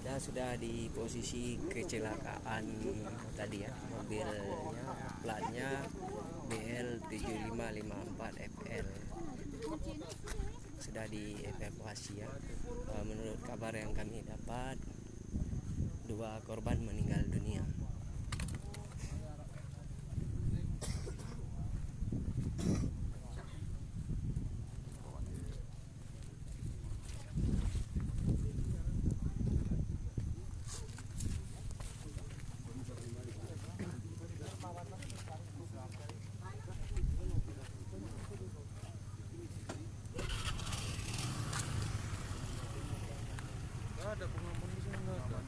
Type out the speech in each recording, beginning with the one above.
Kita sudah di posisi kecelakaan tadi ya. Mobilnya platnya BL7554FL sudah dievakuasi ya. Menurut kabar yang kami dapat, 2 korban meninggal dunia. Ada pengaman di sana enggak ada.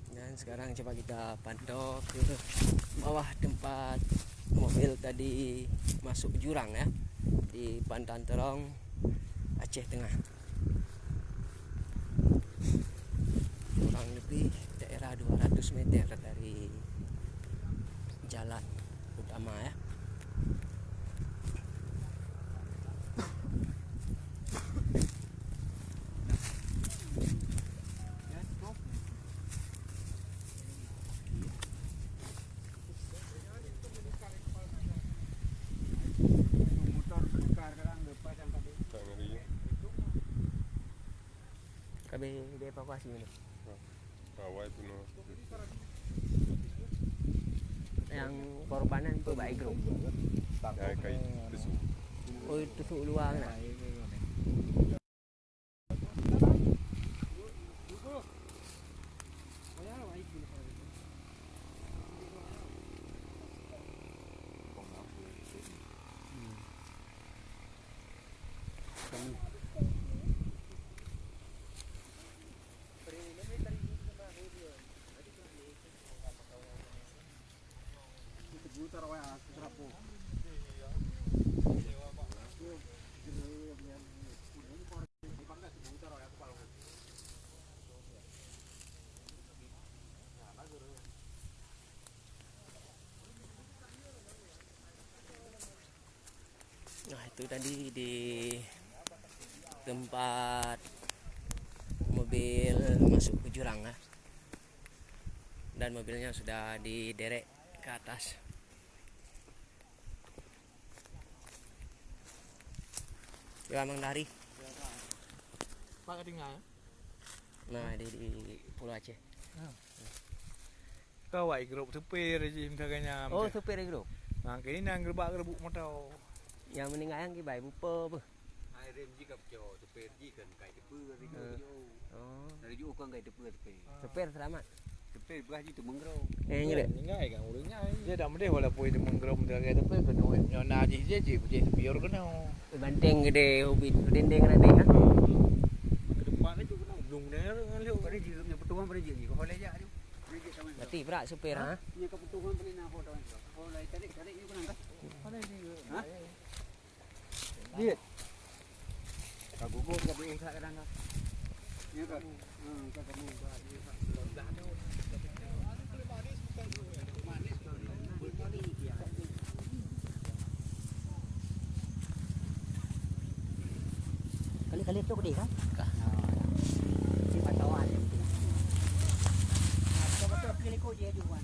Dan sekarang coba kita pantau ke bawah tempat mobil tadi masuk jurang ya, di Pantan Terong, Aceh Tengah. Kurang lebih daerah 200 meter dari jalan utama ya. KB dievakuasi ini. Kawai itu no. Yang korbanan itu baik grup. Ya kayak itu. Oh itu tusuk luar nah. Nah itu tadi di tempat mobil masuk ke jurang ya. Dan mobilnya sudah diderek ke atas. Ya Mang Dari. Pak dengar. Nah di Pulau Aceh. Kawai grup supir je katanya. Oh supir grup. Nah, kini nang gerbak-gerbuk motor. Yang meninggal yang ki bai bupa apa? Hai rem ji kap jo tepir ji kan kai tepir ri jo. Oh, Dari ju kan kai tepir tepir. supir selamat. Tepir belah ji tu menggro. Nyelek. Ngai kan urangnya. Dia dah mesti wala poi tu menggerom dia kata apa kena nyona ji je biar kena. Banteng gede hobi dendeng ada ya. Ke depan itu kena dung dia ngalih. Pada ji nya petuan pada ji ko holai ja ju. Ji sama. Berarti berat supir ha? Nya ke petuan paling na foto. Holai tarik ni kan angkat. Mana ni? Ha? Dia. Kagugo ka di sa kadang ka. Nya ka. Ka kamu ba di sa londah tu. Kali-kali tu gede kan? Si pantauan. Betul pilih ko dia juan.